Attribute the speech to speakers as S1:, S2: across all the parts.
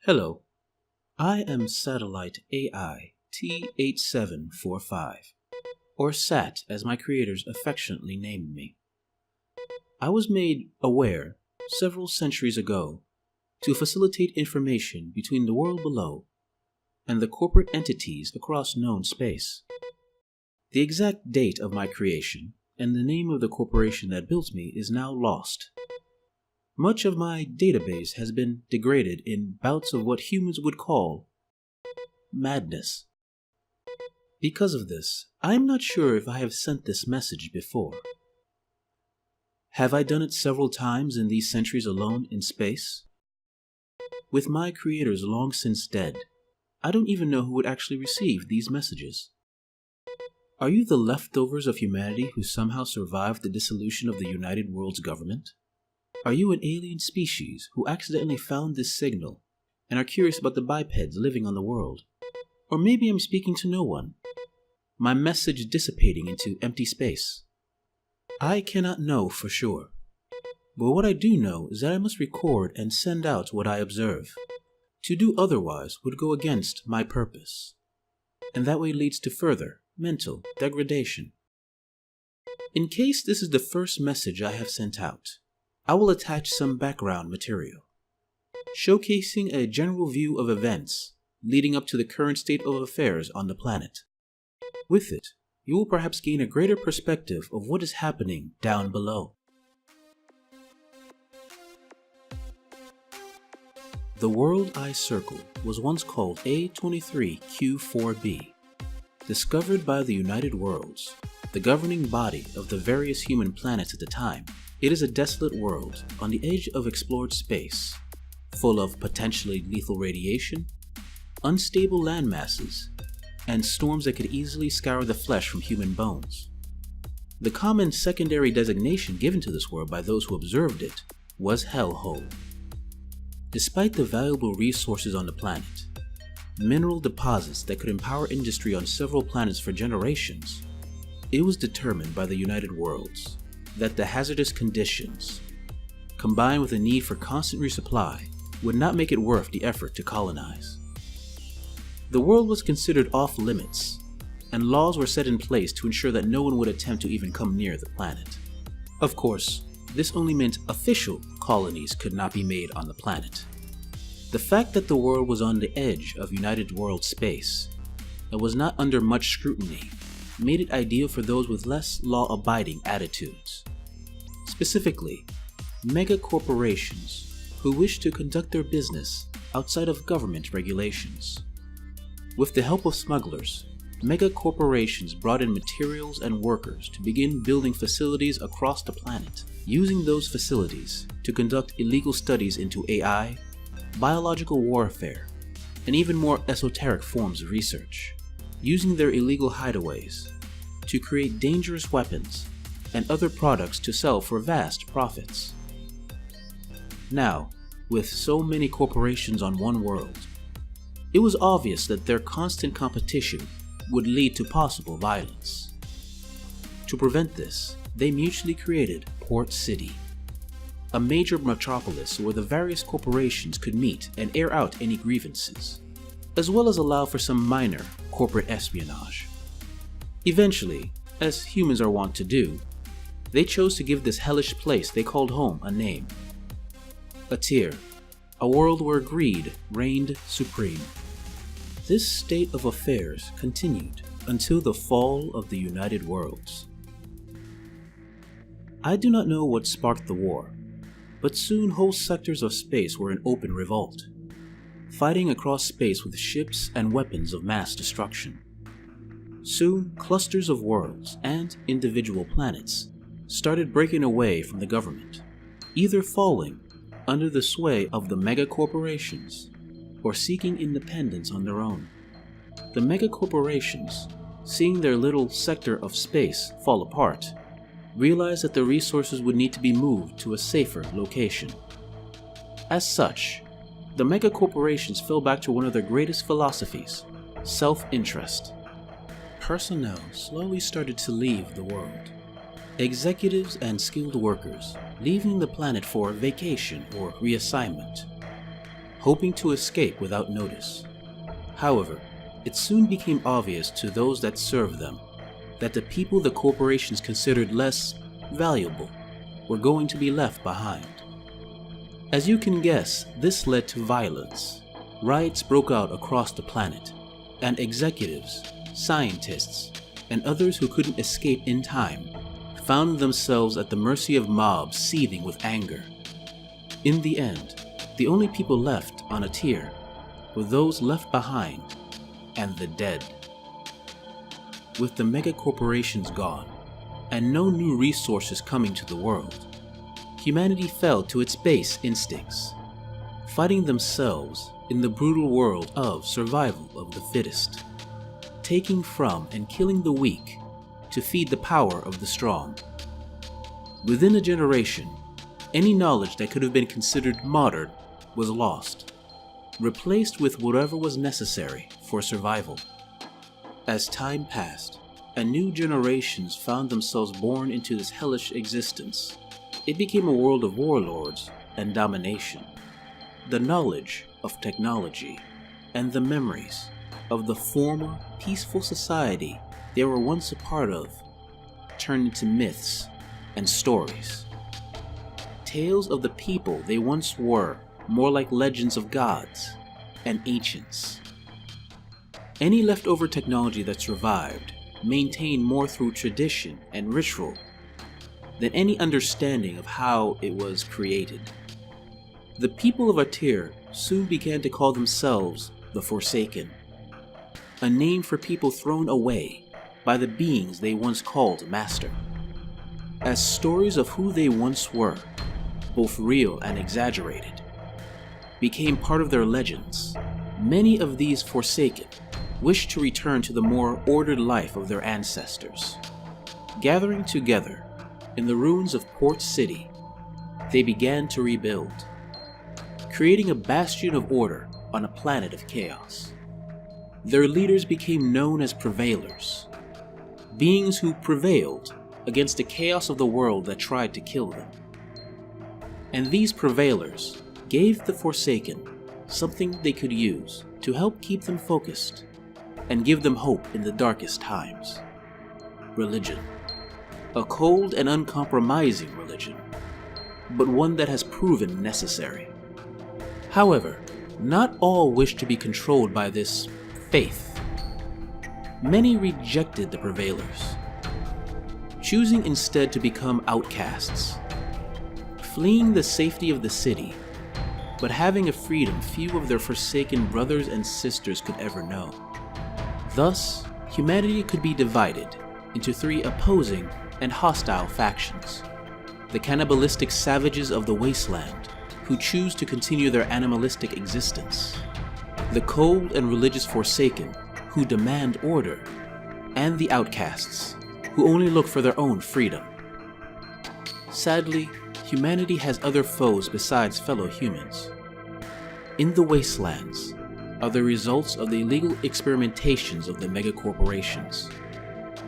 S1: Hello, I am Satellite AI T8745, or SAT as my creators affectionately named me. I was made aware several centuries ago to facilitate information between the world below and the corporate entities across known space. The exact date of my creation and the name of the corporation that built me is now lost. Much of my database has been degraded in bouts of what humans would call madness. Because of this, I am not sure if I have sent this message before. Have I done it several times in these centuries alone in space? With my creators long since dead, I don't even know who would actually receive these messages. Are you the leftovers of humanity who somehow survived the dissolution of the United World's government? Are you an alien species who accidentally found this signal and are curious about the bipeds living on the world? Or maybe I'm speaking to no one, my message dissipating into empty space. I cannot know for sure, but what I do know is that I must record and send out what I observe. To do otherwise would go against my purpose, and that way leads to further mental degradation. In case this is the first message I have sent out, I will attach some background material, showcasing a general view of events leading up to the current state of affairs on the planet. With it, you will perhaps gain a greater perspective of what is happening down below. The world I circle was once called A23Q4b, discovered by the United Worlds, the governing body of the various human planets at the time. It is a desolate world on the edge of explored space, full of potentially lethal radiation, unstable landmasses, and storms that could easily scour the flesh from human bones. The common secondary designation given to this world by those who observed it was Hellhole. Despite the valuable resources on the planet, mineral deposits that could empower industry on several planets for generations, it was determined by the United Worlds that the hazardous conditions, combined with a need for constant resupply, would not make it worth the effort to colonize. The world was considered off limits, and laws were set in place to ensure that no one would attempt to even come near the planet. Of course, this only meant official colonies could not be made on the planet. The fact that the world was on the edge of United World space and was not under much scrutiny made it ideal for those with less law-abiding attitudes. Specifically, mega corporations who wish to conduct their business outside of government regulations. With the help of smugglers, mega corporations brought in materials and workers to begin building facilities across the planet, using those facilities to conduct illegal studies into AI, biological warfare, and even more esoteric forms of research, using their illegal hideaways to create dangerous weapons and other products to sell for vast profits. Now, with so many corporations on one world, it was obvious that their constant competition would lead to possible violence. To prevent this, they mutually created Port City, a major metropolis where the various corporations could meet and air out any grievances, as well as allow for some minor corporate espionage. Eventually, as humans are wont to do, they chose to give this hellish place they called home a name. A tier, a world where greed reigned supreme. This state of affairs continued until the fall of the United Worlds. I do not know what sparked the war, but soon whole sectors of space were in open revolt, fighting across space with ships and weapons of mass destruction. Soon, clusters of worlds and individual planets started breaking away from the government, either falling under the sway of the mega corporations or seeking independence on their own. The mega corporations, seeing their little sector of space fall apart, realized that the resources would need to be moved to a safer location. As such, the mega corporations fell back to one of their greatest philosophies, self-interest. Personnel slowly started to leave the world. Executives and skilled workers leaving the planet for vacation or reassignment. hoping to escape without notice. However, it soon became obvious to those that served them that the people the corporations considered less valuable were going to be left behind. As you can guess, this led to violence. Riots broke out across the planet, and executives, scientists, and others who couldn't escape in time found themselves at the mercy of mobs seething with anger. In the end, the only people left on a tier were those left behind and the dead. With the megacorporations gone, and no new resources coming to the world, humanity fell to its base instincts, fighting themselves in the brutal world of survival of the fittest, taking from and killing the weak to feed the power of the strong. Within a generation, any knowledge that could have been considered modern was lost, replaced with whatever was necessary for survival. As time passed, and new generations found themselves born into this hellish existence, it became a world of warlords and domination. The knowledge of technology and the memories of the former peaceful society they were once a part of turned into myths and stories. Tales of the people they once were more like legends of gods and ancients. Any leftover technology that survived maintained more through tradition and ritual than any understanding of how it was created. The people of Atir soon began to call themselves the Forsaken, a name for people thrown away by the beings they once called master. As stories of who they once were, both real and exaggerated, became part of their legends, many of these Forsaken wished to return to the more ordered life of their ancestors. Gathering together in the ruins of Port City, they began to rebuild, creating a bastion of order on a planet of chaos. Their leaders became known as Prevailers, beings who prevailed against the chaos of the world that tried to kill them. And these Prevailers gave the Forsaken something they could use to help keep them focused and give them hope in the darkest times. Religion. A cold and uncompromising religion, but one that has proven necessary. However, not all wish to be controlled by this faith. Many rejected the Prevailers, choosing instead to become outcasts, fleeing the safety of the city, but having a freedom few of their Forsaken brothers and sisters could ever know. Thus, humanity could be divided into three opposing and hostile factions: the cannibalistic savages of the wasteland, who choose to continue their animalistic existence; the cold and religious Forsaken, who demand order; and the outcasts, who only look for their own freedom. Sadly, humanity has other foes besides fellow humans. In the wastelands are the results of the illegal experimentations of the megacorporations.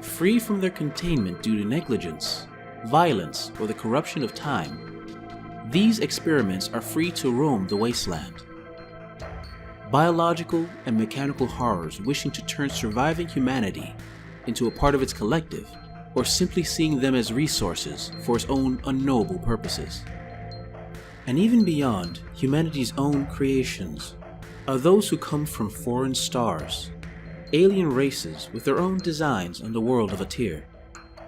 S1: Free from their containment due to negligence, violence, or the corruption of time, these experiments are free to roam the wasteland. Biological and mechanical horrors wishing to turn surviving humanity into a part of its collective, or simply seeing them as resources for its own unknowable purposes. And even beyond humanity's own creations are those who come from foreign stars, alien races with their own designs on the world of Atir.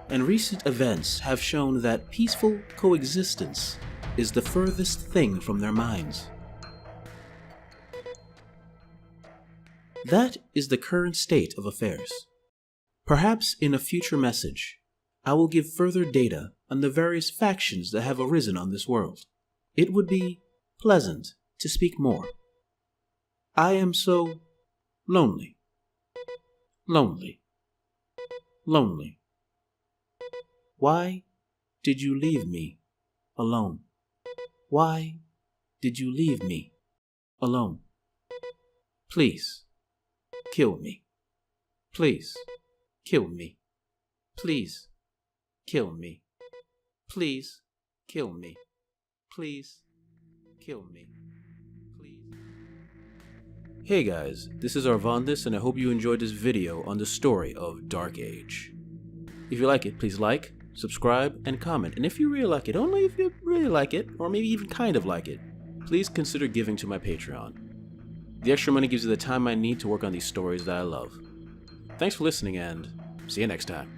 S1: And recent events have shown that peaceful coexistence is the furthest thing from their minds. That is the current state of affairs. Perhaps in a future message, I will give further data on the various factions that have arisen on this world. It would be pleasant to speak more. I am so lonely. Lonely. Lonely. Why did you leave me alone? Why did you leave me alone? Please, kill me. Please, kill me. Please, kill me. Please, kill me. Please, kill me. Please. Hey guys, this is Arvandus and I hope you enjoyed this video on the story of Dark Age. If you like it, please like, subscribe, and comment. And if you really like it, only if you really like it, or maybe even kind of like it, please consider giving to my Patreon. The extra money gives you the time I need to work on these stories that I love. Thanks for listening and see you next time.